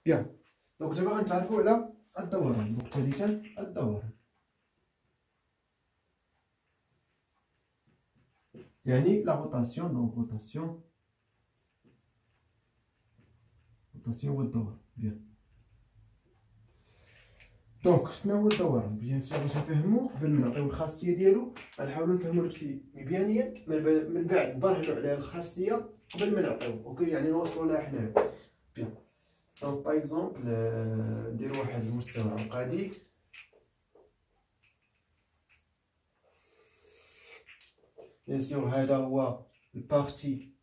بيان. دونك دابا غنتعرفوا على الدوران. دونك ثالثا الدوران يعني لا روتاسيون. دونك روتاسيون والدوران. بيان. دونك شنو هو الدوران؟ بيان سور باش نفهموه قبل ما نعطيو الخاصيه ديالو غنحاولوا نفهموا داكشي مبيانيا، من بعد نبرهنوا على الخاصيه قبل ما نعطيو. اوكي يعني نوصلوا لها حنايا. بيان. دونك باغ اكزومبل نديرو واحد المستوى عقدي. بيان سور هذا هو البارتي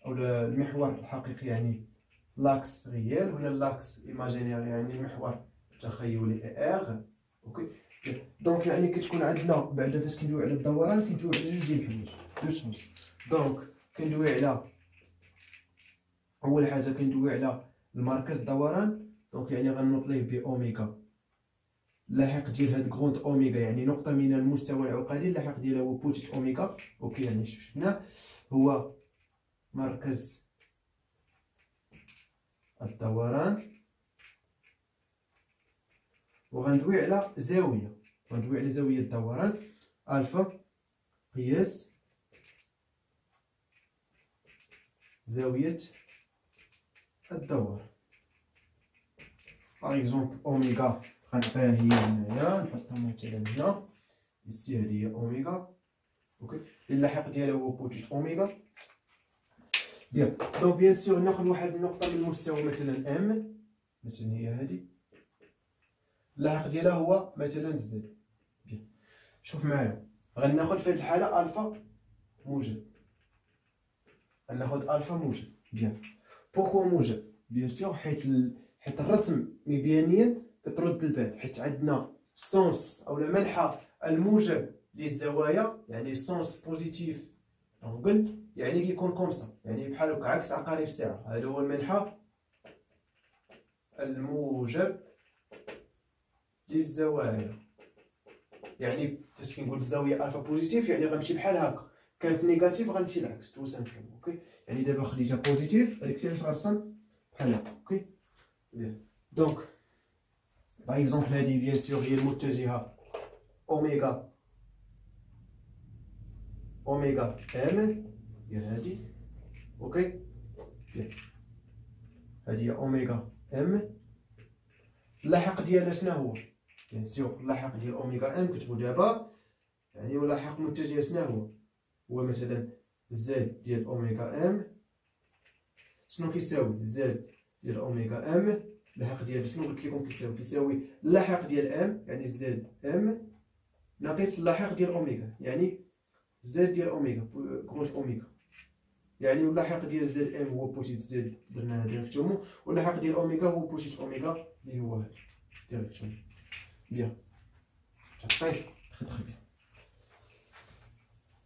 او المحور الحقيقي يعني لاكس ريال، ولا لاكس ايماجينير يعني المحور التخيلي ار. اوكي دونك يعني كتكون عندنا بعدا فاش كندويو على الدوران كندويو على جوج ديال الحوايج، جوج شمس. دونك كندوي على اول حاجه كندوي على المركز الدوران. دونك يعني غنوط ليه ب اوميغا، اللاحق ديال هاد كغوند اوميغا يعني نقطه من المستوى العقدي، اللاحق ديالها هو بوتيت اوميغا. اوكي يعني شفنا هو مركز الدوران. وغندوي على زاويه، غندوي على زاويه الدوران الفا قياس زاويه الدوران. باغ اكزومبل اوميغا غنعطيها هي هنايا، نحطها مثلا هنا ici هذه هي اوميغا. اوكي اللاحق ديالها هو بوتيت اوميغا. بيان. دونك بيان سور ناخذ واحد النقطه من المستوى مثلا ام، مثلا هي هذه، اللاحق ديالها هو مثلا زد. بيان. شوف معايا غناخذ في هذه الحاله الفا موجب، غناخذ الفا موجب. بيان. بوكو موجب؟ بيان سور حيت الرسم مبيانيا كترد البال، حيت عندنا سونس او منحى الموجب للزوايا يعني سونس بوزيتيف انغل يعني كيكون كومسا، يعني بحال هكا عكس عقارب الساعه. هذا هو المنحى الموجب للزوايا. يعني فاش كنقول الزاويه الفا بوزيتيف يعني غنمشي بحال هكا، كانت نيجاتيف غنمشي العكس تو سامبلومون. اوكي يعني دابا خديتها بوزيتيف هذيك الساعه غنرسم بحال هكا. اوكي دونك باغ اكزومبل هذه بيان سور هي المتجهه اوميغا ام هي هذه. اوكي هذه هي اوميغا ام. اللاحق ديالها شنو هو؟ بيان سور اللاحق ديال اوميغا ام كتبو دابا يعني واللاحق متجه شنو هو مثلا زد ديال اوميغا ام. شنو كيساوي زد ديال اوميغا ام؟ اللاحق ديال شنو قلت لكم كيساوي اللاحق ديال ام يعني زد ام ناقص اللاحق ديال اوميغا يعني زد ديال اوميغا كروج اوميغا. يعني اللاحق ديال زد ام هو بوتيت زد درناها ديريكتومون، واللاحق ديال اوميغا هو بوتيت اوميغا اللي هو هذا ديريكتومون. بيان تري بيان.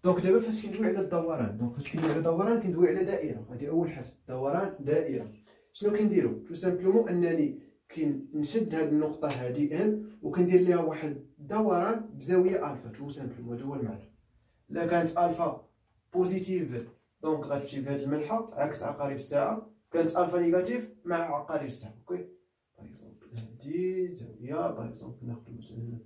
دونك دابا فاش كندوي على الدوران، دونك فاش كندوي على الدوران كندوي على دائره. هذه اول حاجه دوران دائره. شنو كنديرو؟ تو سامبلومون انني كنشد هذه النقطه هذه ام وكندير ليها واحد الدوران بزاويه الفا. تو سامبلومون هذا هو المعنى. الا كانت الفا بوزيتيف دونك غتمشي بهذا المنحى عكس عقارب الساعه، كانت الفا نيجاتيف مع عقارب الساعه. اوكي باغ اكزومبل هذه زاويه، باغ اكزومبل ناخذ مثلا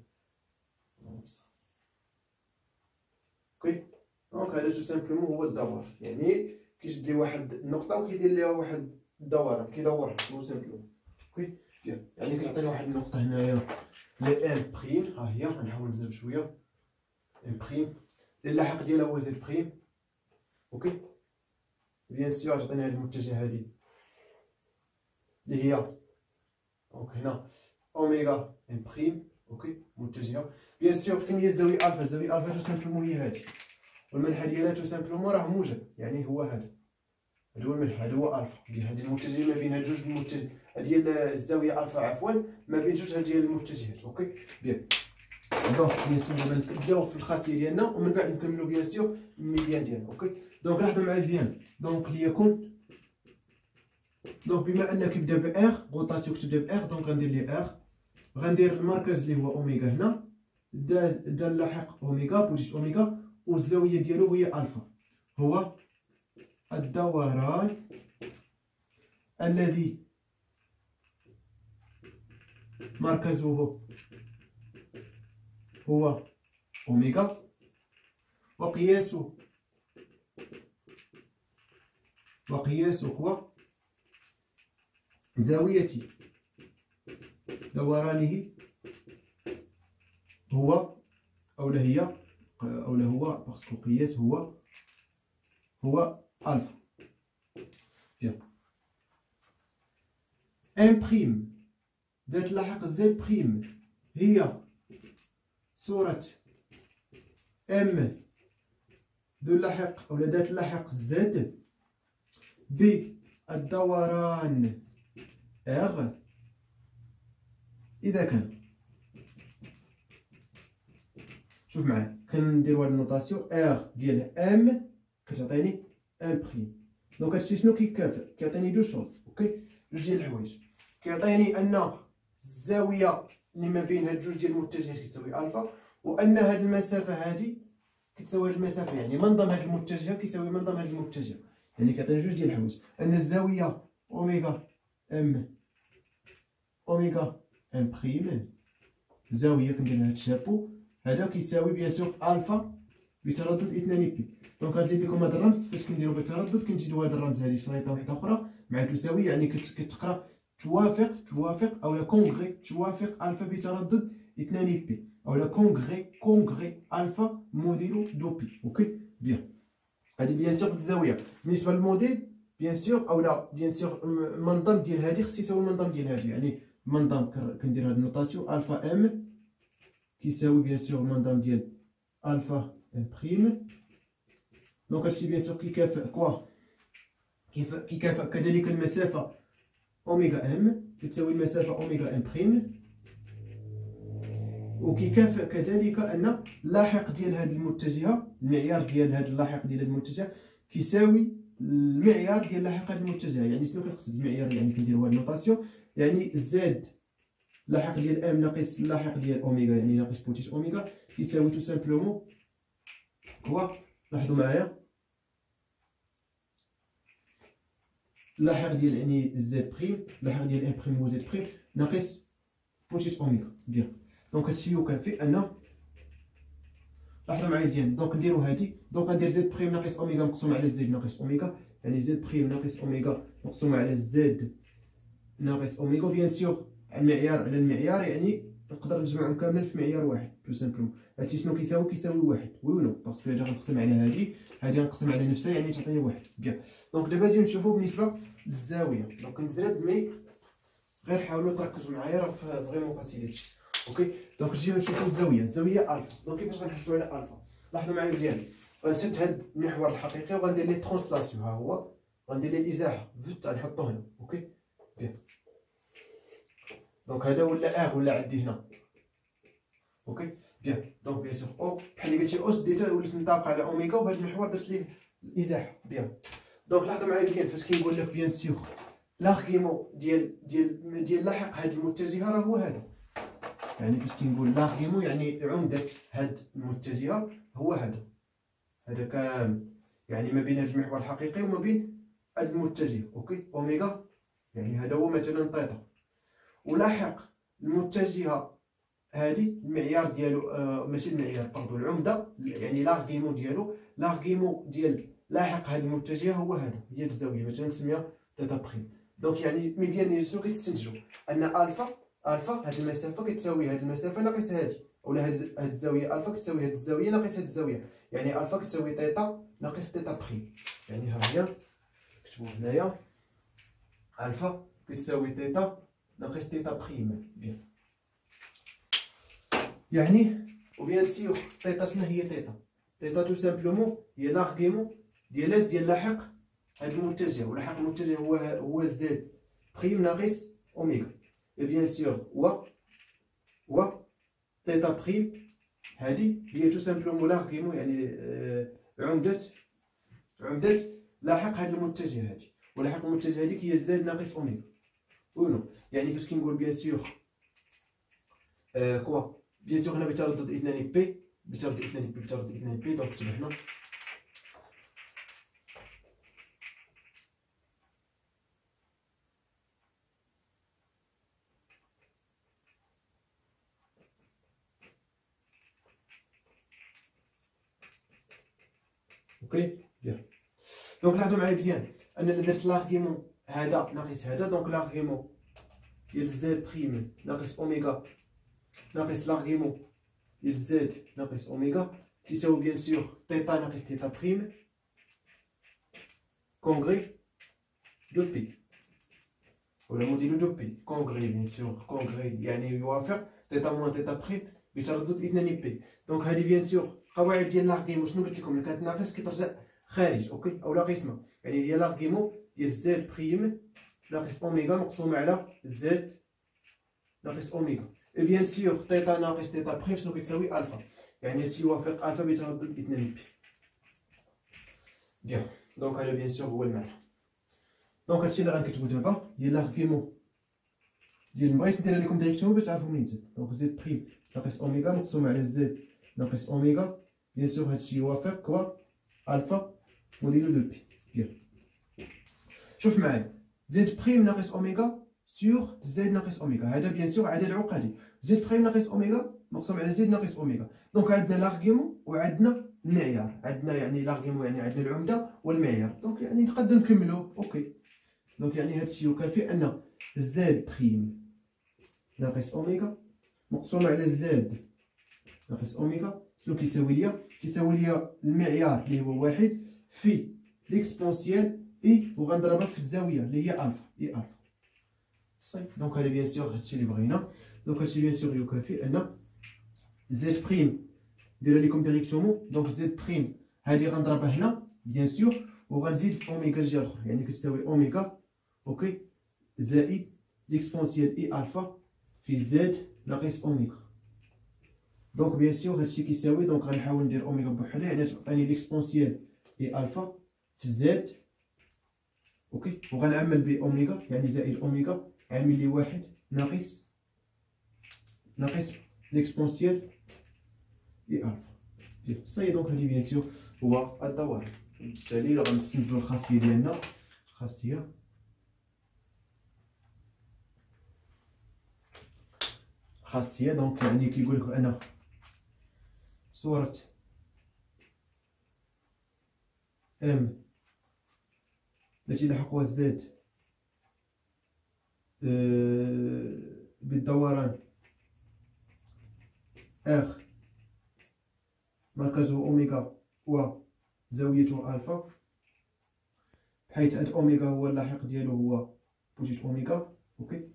اوكي. دونك هذا تو سامبلومون هو الدوران، يعني كيشد لي واحد النقطه وكيدير ليها واحد الدوران كيدورها تو سامبلومون. اوكي يعني كتعطيني واحد النقطه هنايا لي ام بريم، ها هي غنحاول نزيد شويه ام بريم اللاحق ديالها هو زد بريم. اوكي بيان سور تعطينا هاد المتجه هادي اللي هي دونك هنا اوميغا ام بريم. اوكي متجهه بيان سور فين هي الزاويه الفا؟ الزاويه الفا تو سامبلومون هي هادي، والمنحى ديالها تو سامبلومون راه موجب يعني هو هذا هو المنحى هذا هو الفا. هادي المتجه ما بين هاد جوج المتجه ديال الزاويه الفا عفوا ما بين جوج هاد ديال المتجهات. اوكي بيان. دونك بيان سور دابا نبداو في الخاصيه ديالنا ومن بعد نكملوا بيان سور الميديان ديالنا. اوكي دونك لاحظوا معايا مزيان. دونك ليكون دونك بما ان كيبدا ب ار روتاسيون كتبدا ب ار دونك غندير لي ار، غندير المركز اللي هو اوميغا هنا دا اللاحق اوميغا بوزيت اوميغا والزاويه ديالو هي الفا. هو الدوران الذي مركزه هو أوميغا، وقياسه هو زاوية دورانه هو أو هي أو هو باسكو قياس هو ألفا. بيان. ام بريم ذات لاحق زد بريم هي صورة ام ذو لاحق أو ذات لاحق زد بالدوران ار إذا كان، شوف معايا كنديرو هاد النوطاسيون ار ديال ام كتعطيني ان بريم. دونك هادشي شنو كيكافئ؟ كيعطيني دو شوز، اوكي، جوج ديال الحوايج. كيعطيني ان الزاويه اللي ما بين هاد جوج ديال المتجهات كتساوي الفا، وان هاد المسافه هادي كتساوي هاد المسافه، يعني منظم هاد المتجهه كيساوي منظم هاد المتجه. يعني كيعطيني جوج ديال الحوايج، ان الزاويه اوميغا ام ان بريم زاويه كندير لها هاد الشابو هذا كيساوي بيان سور الفا بتردد 2 بي. دونك غنزيد لكم هذا الرمز فاش كنديرو بالتردد كنجيدو هذا الرمز هذه شريطه واحده اخرى مع تساوي، يعني كتقرا توافق او لا كونغري توافق الفا بتردد 2 بي او لا كونغري الفا موديلو دو بي. اوكي بيان. هذه بيان سور الزاويه بالنسبه للموديل بيان سور او لا بيان سور المنظم ديال هذه خص يساوي المنظم ديال هذه، يعني المنظم كندير هذه النوطاسيون الفا ام كيساوي بيان سور المنظم ديال الفا ام بريم. دونك هادشي بيان سور كيكافئ كوا كيكافئ كذلك المسافه اوميغا ام كتساوي المسافه اوميغا ام بريم، وكيكافئ كذلك ان اللاحق ديال هذه المتجهه المعيار ديال هذا اللاحق ديال المتجه كيساوي المعيار ديال لاحق هذه المتجهه. يعني شنو كنقصد المعيار؟ يعني كنديروا هاد النوطاسيون، يعني زد لاحق ديال ام ناقص اللاحق ديال اوميغا يعني ناقص بوتيش اوميغا يساوي تو سامبلومون هو، لاحظوا معايا اللاحق ديال يعني زد بريم اللاحق ديال ام بريم هو زد بريم ناقص بوتيش اوميغا. بيان. دونك هادشي يكافئ ان، لاحظوا معايا مزيان، دونك نديرو هادي، دونك غندير زد بريم ناقص اوميغا مقسوم على زد ناقص اوميغا، يعني زد بريم ناقص اوميغا مقسوم على زد ناقص اوميغا. بيان سور المعيار على المعيار يعني نقدر نجمعهم كاملين في معيار واحد تو سامبلومون. هادشي شنو كيساوي؟ كيساوي واحد، وي نو، باسكو هادي غنقسم على هادي غنقسم على نفسها يعني تعطيني واحد. بيان. دونك دابا نجيو نشوفو بالنسبه للزاويه، دونك نزرب مي غير حاولوا تركزوا معايا راه فريمون فاسيليتي. اوكي دونك نجيو نشوفو الزاويه الفا. دونك كيفاش غنحسبوا على الفا؟ لاحظوا معايا مزيان، غنشد هاد المحور الحقيقي وغندير ليه ترونسلاسيون، ها هو غندير ليه الازاحه فت غنحطو هنا. اوكي بيان. دونك هذا ولا ولا عندي هنا. اوكي بيان. دونك بيان سور او بحال اللي قلتي او شديتها وليت منطبقه على اوميغا وبهذا المحور درت ليه الازاحه. بيان. دونك لاحظوا معايا مزيان فاش كيقول لك بيان سور لاغيمون ديال لاحق هذه المتجهه راه هو هذا، يعني فاش كنقول لاغيمون يعني عمده هذه المتجهه هو هذا كامل، يعني ما بين هذا المحور الحقيقي وما بين هذا المتجه. اوكي اوميغا يعني هذا هو مثلا طيطا، ولاحق المتجهه هذه المعيار ديالو ماشي المعيار باردون العمده يعني لاغيمون ديالو، لاغيمون ديال لاحق هذه المتجهه هو هذا، هي الزاويه مثلا نسميها تيتا بريم. دونك يعني مي بيان سور كيستنتجوا ان الفا هذه المسافه كتساوي هذه المسافه ناقص هذه، اولا هذه الزاويه الفا كتساوي هذه الزاويه ناقص هذه الزاويه، يعني الفا كتساوي تيتا ناقص تيتا بريم. يعني ها هي كتبوا هنايا الفا كتساوي تيتا ناقص تيتا بريم. بيان. يعني وبيان سيغ تيتا شنو هي تيتا؟ تيتا تو سامبلومون هي لاغيمون ديال لاحق هاد المتجه، ولاحق المتجه هو زد بريم ناقص اوميغا. اي بيان سيغ و تيتا بريم هادي هي تو سامبلومون لاغيمون يعني عمدة لاحق هاد المتجه هادي، ولاحق المتجه هاديك هي زد ناقص اوميغا. وي نو يعني فاش كنقول بيان سيغ كوا بيان سور هنا بتردد 2 بي بتردد 2 بي دونك كتب هنا اوكي بيان. دونك لاحظوا معايا مزيان انا الا درت لارغيمون هذا ناقص هذا، دونك لارغيمون ديال زد بريم ناقص اوميغا ناقص لارغيمون ديال زد ناقص اوميغا كيساوي بيان سور تيتا ناقص تيتا بريم كونغري دو بي ولا موديلو دو بي كونغري بيان سور كونغري يعني يوافق تيتا موان تيتا بريم بتردد اثنان بي. دونك هذه بيان سور قواعد ديال لارغيمون. شنو قلت لكم؟ ملي كانت ناقص كترجع خارج اوكي اولا قسمه، يعني هي لارغيمون ديال زد بريم ناقص اوميغا مقسومه على زد ناقص اوميغا. اي بيان سور تيتا ناقص تيتا بريم شنو كتساوي الفا، يعني هادشي يوافق الفا بتردد اثنان بي. بيان دونك هذا بيان سور هو المعنى. دونك هادشي اللي غنكتبو دابا هي لارغيمون ديال بغيت ندير لكم ديريكتومون باش تعرفوا منين تزيد. دونك زد بريم ناقص اوميغا مقسوم على زد ناقص اوميغا بيان سور هادشي يوافق كوا الفا موديلو دو بي. بيان شوف معايا زد بريم ناقص اوميغا سور زد ناقص اوميغا، هذا بيان سور عدد عقدي. زد بريم ناقص اوميغا مقسوم على زد ناقص اوميغا. دونك عندنا لارغيمون وعندنا المعيار، عندنا يعني لارغيمون يعني عندنا العمده والمعيار. دونك يعني نقدر نكملو اوكي. دونك يعني هادشي يكافي ان زد بريم ناقص اوميغا مقسوم على زد ناقص اوميغا شنو كيساوي ليا؟ كيساوي ليا المعيار اللي هو واحد في ليكسبونسيال اي وغنضربها في الزاويه اللي هي الفا اي الفا صافي. دونك هذا بيان سور هادشي اللي بغينا. دونك هادشي بيان سور يكافي ان زد بريم ندير لكم ديريكتومون. دونك زد بريم هادي غنضربها هنا بيان سور وغنزيد اوميغا الجهه الاخرى، يعني كتساوي اوميغا اوكي زائد ليكسبونسيال اي الفا في زد ناقص اوميغا. دونك بيان سور هادشي كيساوي دونك غنحاول ندير اوميغا بوحدها يعني تعطيني ليكسبونسيال اي الفا في زد اوكي وغنعمل باوميغا يعني زائد اوميغا عامل لي واحد ناقص ليكسبونسيال اي الفا صافي. دونك هادي بيان سور هو الدوران. بالتالي غنستنتجو الخاصيه ديالنا خاصيه دونك يعني كيقول لك انا صورة ام التي لحقها زد بالدوران اخ مركزه اوميغا وزاويته الفا، بحيث ان اوميغا هو اللاحق ديالو هو بوجيت اوميغا اوكي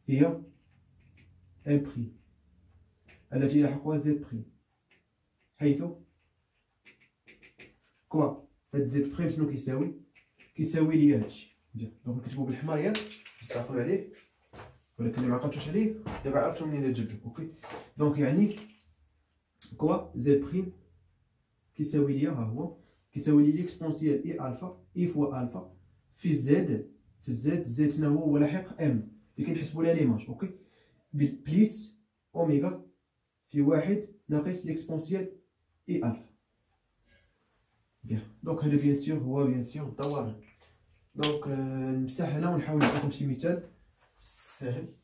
هي ام بريم التي يلحقها زد بريم، حيث كوا هاد زد بريم شنو كيساوي ليا هادشي. دونك نكتبو بالحمار ياك باش تعقلو عليه، ولكن اللي معقلتوش عليه دابا عرفتو منين تجبدو اوكي. دونك يعني كوا زد بريم كيساوي ليا ها هو كيساوي لي ليكسبونسيال اي الفا اي فوا الفا في زد شنو هو لاحق ام اللي كنحسبو لها ليماج اوكي بليس اوميغا في واحد ناقص ليكسبونسيال اي الفا. بيان دونك هذا بيان سور هو بيان سور الدوران. دونك نمسح هنا ونحاول نعطيكم شي مثال سهل.